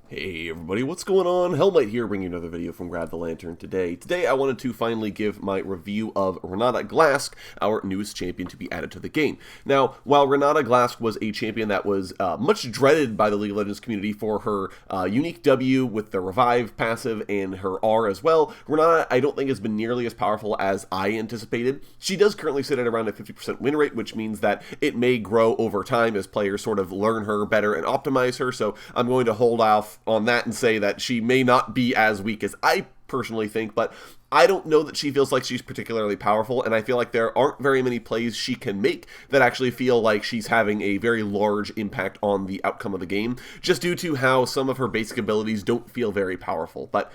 Hey everybody, what's going on? Hellmite here, bringing you another video from Grab the Lantern today. Today I wanted to finally give my review of Renata Glasc, our newest champion to be added to the game. Now, while Renata Glasc was a champion that was much dreaded by the League of Legends community for her unique W with the Revive passive and her R as well, Renata I don't think has been nearly as powerful as I anticipated. She does currently sit at around a 50% win rate, which means that it may grow over time as players sort of learn her better and optimize her, so I'm going to hold off on that and say that she may not be as weak as I personally think, but I don't know that she feels like she's particularly powerful, and I feel like there aren't very many plays she can make that actually feel like she's having a very large impact on the outcome of the game, just due to how some of her basic abilities don't feel very powerful. But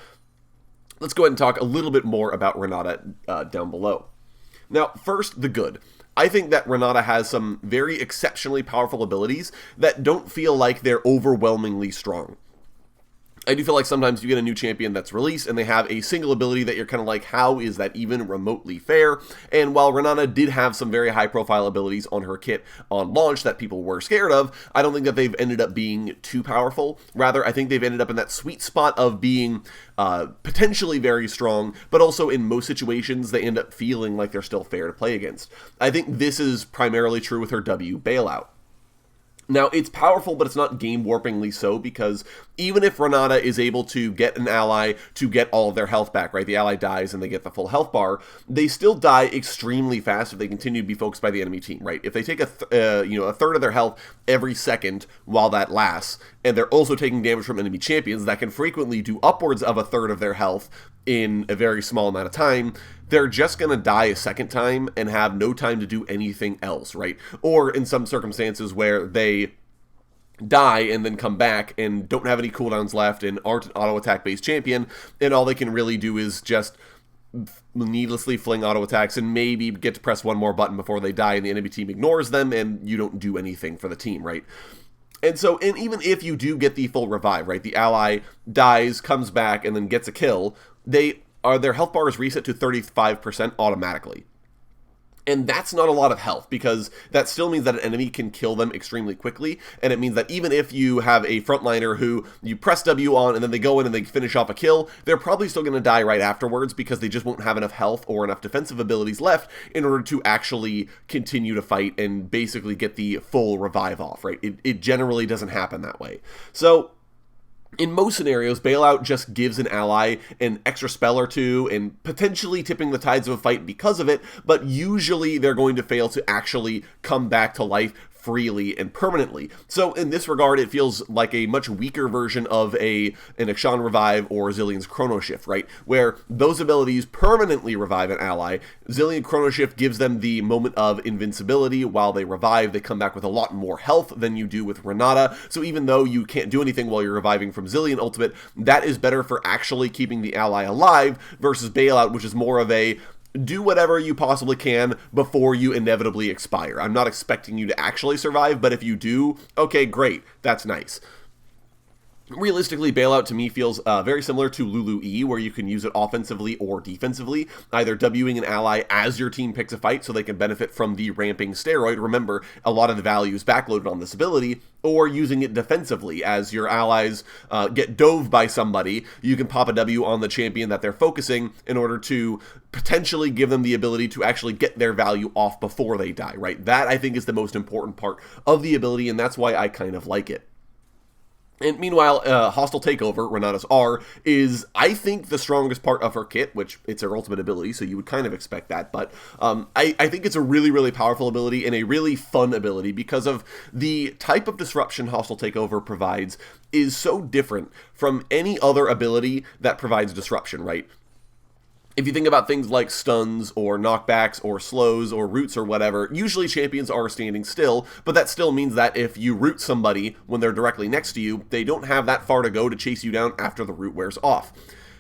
let's go ahead and talk a little bit more about Renata down below. Now, first, the good. I think that Renata has some very exceptionally powerful abilities that don't feel like they're overwhelmingly strong. I do feel like sometimes you get a new champion that's released and they have a single ability that you're kind of like, how is that even remotely fair? And while Renata did have some very high profile abilities on her kit on launch that people were scared of, I don't think that they've ended up being too powerful. Rather, I think they've ended up in that sweet spot of being potentially very strong, but also in most situations they end up feeling like they're still fair to play against. I think this is primarily true with her W, Bailout. Now, it's powerful, but it's not game-warpingly so, because even if Renata is able to get an ally to get all of their health back, right, the ally dies and they get the full health bar, they still die extremely fast if they continue to be focused by the enemy team, right? If they take a third of their health every second while that lasts, and they're also taking damage from enemy champions that can frequently do upwards of a third of their health in a very small amount of time, they're just going to die a second time and have no time to do anything else, right? Or in some circumstances where they die and then come back and don't have any cooldowns left and aren't an auto attack based champion, and all they can really do is just needlessly fling auto attacks and maybe get to press one more button before they die and the enemy team ignores them and you don't do anything for the team, right? And so, and even if you do get the full revive, right, the ally dies, comes back, and then gets a kill, their health bar is reset to 35% automatically. And that's not a lot of health, because that still means that an enemy can kill them extremely quickly, and it means that even if you have a frontliner who you press W on and then they go in and they finish off a kill, they're probably still going to die right afterwards because they just won't have enough health or enough defensive abilities left in order to actually continue to fight and basically get the full revive off, right? It generally doesn't happen that way. So in most scenarios, Bailout just gives an ally an extra spell or two and potentially tipping the tides of a fight because of it, but usually they're going to fail to actually come back to life freely and permanently. So in this regard, it feels like a much weaker version of an Akshan Revive or Zilean's Chrono Shift, right? Where those abilities permanently revive an ally. Zilean Chrono Shift gives them the moment of invincibility. While they revive, they come back with a lot more health than you do with Renata. So even though you can't do anything while you're reviving from Zilean Ultimate, that is better for actually keeping the ally alive versus Bailout, which is more of a do whatever you possibly can before you inevitably expire. I'm not expecting you to actually survive, but if you do, okay, great. That's nice. Realistically, Bailout to me feels very similar to Lulu E, where you can use it offensively or defensively, either Wing an ally as your team picks a fight so they can benefit from the ramping steroid. Remember, a lot of the value is backloaded on this ability, or using it defensively as your allies get dove by somebody. You can pop a W on the champion that they're focusing in order to potentially give them the ability to actually get their value off before they die, right? That, I think, is the most important part of the ability, and that's why I kind of like it. And meanwhile, Hostile Takeover, Renata's R, is, I think, the strongest part of her kit, which it's her ultimate ability, so you would kind of expect that. But I think it's a really, really powerful ability and a really fun ability because of the type of disruption Hostile Takeover provides is so different from any other ability that provides disruption, right? If you think about things like stuns or knockbacks or slows or roots or whatever, usually champions are standing still, but that still means that if you root somebody when they're directly next to you, they don't have that far to go to chase you down after the root wears off.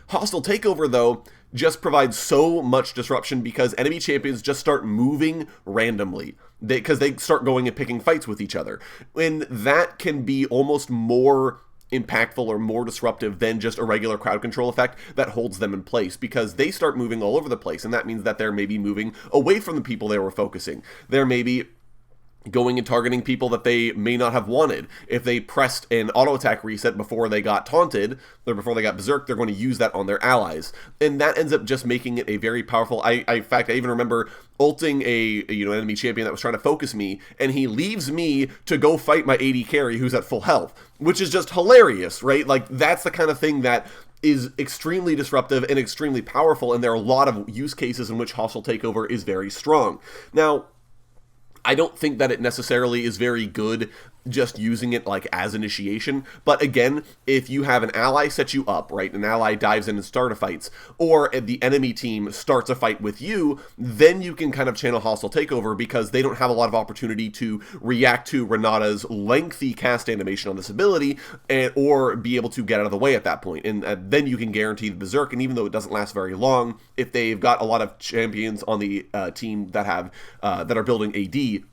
Hostile Takeover, though, just provides so much disruption because enemy champions just start moving randomly. Because they start going and picking fights with each other. And that can be almost more impactful or more disruptive than just a regular crowd control effect that holds them in place, because they start moving all over the place, and that means that they're maybe moving away from the people they were focusing. They're maybe going and targeting people that they may not have wanted. If they pressed an auto attack reset before they got taunted, or before they got berserked, they're going to use that on their allies. And that ends up just making it a very powerful, in fact, I even remember ulting an enemy champion that was trying to focus me, and he leaves me to go fight my AD carry who's at full health, which is just hilarious, right? Like, that's the kind of thing that is extremely disruptive and extremely powerful, and there are a lot of use cases in which hostile takeover is very strong. Now, I don't think that it necessarily is very good just using it like as initiation, but again, if you have an ally set you up, right, an ally dives in and starts a fight, or the enemy team starts a fight with you, then you can kind of channel hostile takeover because they don't have a lot of opportunity to react to Renata's lengthy cast animation on this ability, or be able to get out of the way at that point, and then you can guarantee the berserk. And even though it doesn't last very long, if they've got a lot of champions on the team that have that are building AD,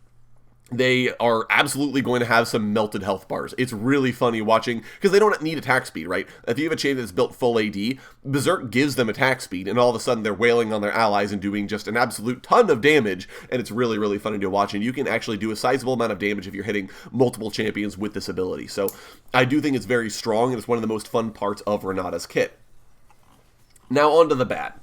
they are absolutely going to have some melted health bars. It's really funny watching, because they don't need attack speed, right? If you have a champion that's built full AD, Berserk gives them attack speed, and all of a sudden they're wailing on their allies and doing just an absolute ton of damage, and it's really, really funny to watch, and you can actually do a sizable amount of damage if you're hitting multiple champions with this ability. So I do think it's very strong, and it's one of the most fun parts of Renata's kit. Now on to the bad.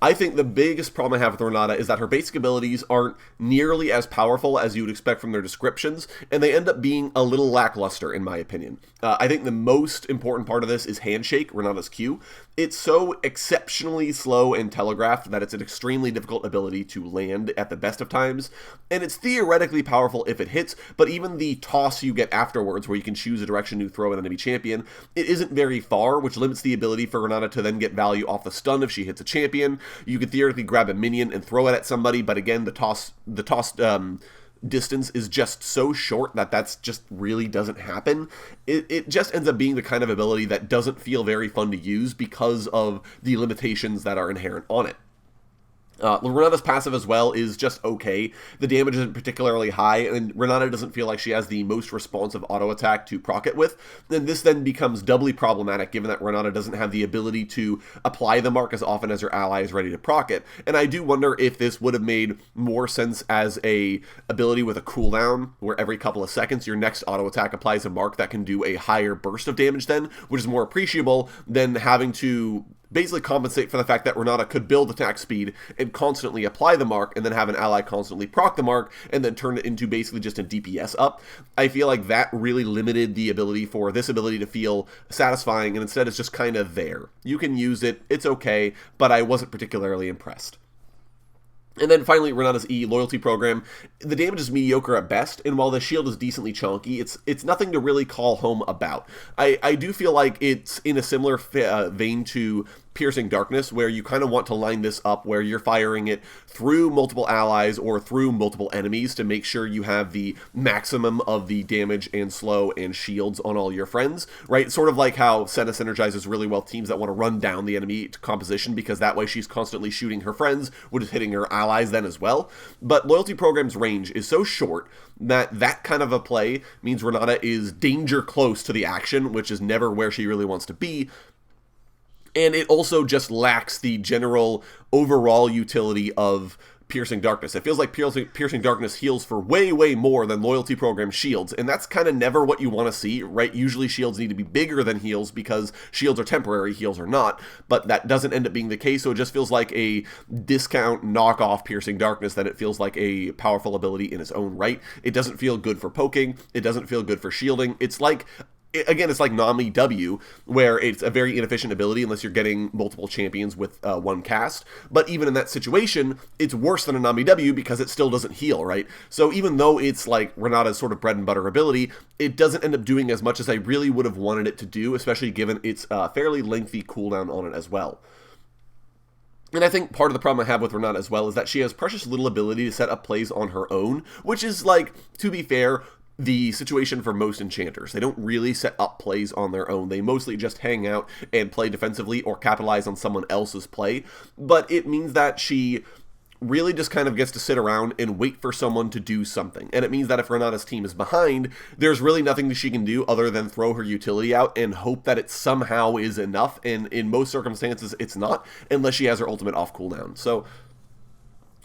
I think the biggest problem I have with Renata is that her basic abilities aren't nearly as powerful as you would expect from their descriptions, and they end up being a little lackluster, in my opinion. I think the most important part of this is Handshake, Renata's Q. It's so exceptionally slow and telegraphed that it's an extremely difficult ability to land at the best of times, and it's theoretically powerful if it hits, but even the toss you get afterwards, where you can choose a direction to throw an enemy champion, it isn't very far, which limits the ability for Renata to then get value off the stun if she hits a champion. You could theoretically grab a minion and throw it at somebody, but again, the toss distance is just so short that that's just really doesn't happen. It just ends up being the kind of ability that doesn't feel very fun to use because of the limitations that are inherent on it. Renata's passive as well is just okay. The damage isn't particularly high, and Renata doesn't feel like she has the most responsive auto attack to proc it with. And this then becomes doubly problematic given that Renata doesn't have the ability to apply the mark as often as her ally is ready to proc it. And I do wonder if this would have made more sense as a ability with a cooldown, where every couple of seconds your next auto attack applies a mark that can do a higher burst of damage then, which is more appreciable than having to basically compensate for the fact that Renata could build attack speed and constantly apply the mark, and then have an ally constantly proc the mark, and then turn it into basically just a DPS up. I feel like that really limited the ability for this ability to feel satisfying, and instead it's just kind of there. You can use it, it's okay, but I wasn't particularly impressed. And then finally, Renata's E, Loyalty Program. The damage is mediocre at best, and while the shield is decently chunky, it's nothing to really call home about. I do feel like it's in a similar vein to Piercing Darkness, where you kind of want to line this up where you're firing it through multiple allies or through multiple enemies to make sure you have the maximum of the damage and slow and shields on all your friends, right? Sort of like how Senna synergizes really well with teams that want to run down the enemy composition, because that way she's constantly shooting her friends, which is hitting her allies then as well. But Loyalty Program's range is so short that that kind of a play means Renata is danger close to the action, which is never where she really wants to be. And it also just lacks the general overall utility of Piercing Darkness. It feels like Piercing Darkness heals for way, way more than Loyalty Program shields, and that's kind of never what you want to see, right? Usually shields need to be bigger than heals because shields are temporary, heals are not, but that doesn't end up being the case, so it just feels like a discount knockoff Piercing Darkness than it feels like a powerful ability in its own right. It doesn't feel good for poking, it doesn't feel good for shielding. It's like, again, it's like Nami W, where it's a very inefficient ability unless you're getting multiple champions with one cast. But even in that situation, it's worse than a Nami W because it still doesn't heal, right? So even though it's like Renata's sort of bread and butter ability, it doesn't end up doing as much as I really would have wanted it to do, especially given its fairly lengthy cooldown on it as well. And I think part of the problem I have with Renata as well is that she has precious little ability to set up plays on her own, which is, like, to be fair, the situation for most enchanters. They don't really set up plays on their own. They mostly just hang out and play defensively or capitalize on someone else's play. But it means that she really just kind of gets to sit around and wait for someone to do something. And it means that if Renata's team is behind, there's really nothing that she can do other than throw her utility out and hope that it somehow is enough. And in most circumstances, it's not, unless she has her ultimate off cooldown. So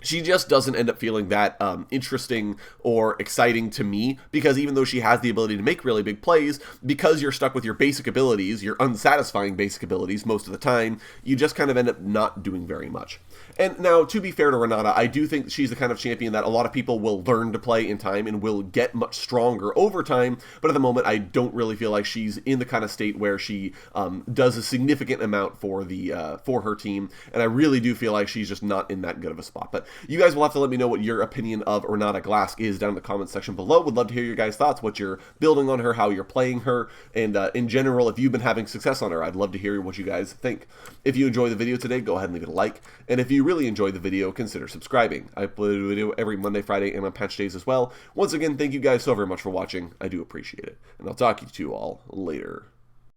she just doesn't end up feeling that interesting or exciting to me, because even though she has the ability to make really big plays, because you're stuck with your basic abilities, your unsatisfying basic abilities most of the time, you just kind of end up not doing very much. And now, to be fair to Renata, I do think she's the kind of champion that a lot of people will learn to play in time and will get much stronger over time, but at the moment I don't really feel like she's in the kind of state where she does a significant amount for her team, and I really do feel like she's just not in that good of a spot. But you guys will have to let me know what your opinion of Renata Glasc is down in the comments section below. Would love to hear your guys' thoughts, what you're building on her, how you're playing her, and in general, if you've been having success on her, I'd love to hear what you guys think. If you enjoyed the video today, go ahead and leave it a like, and if you really enjoyed the video, consider subscribing. I upload a video every Monday, Friday, and on patch days as well. Once again, thank you guys so very much for watching. I do appreciate it, and I'll talk to you all later.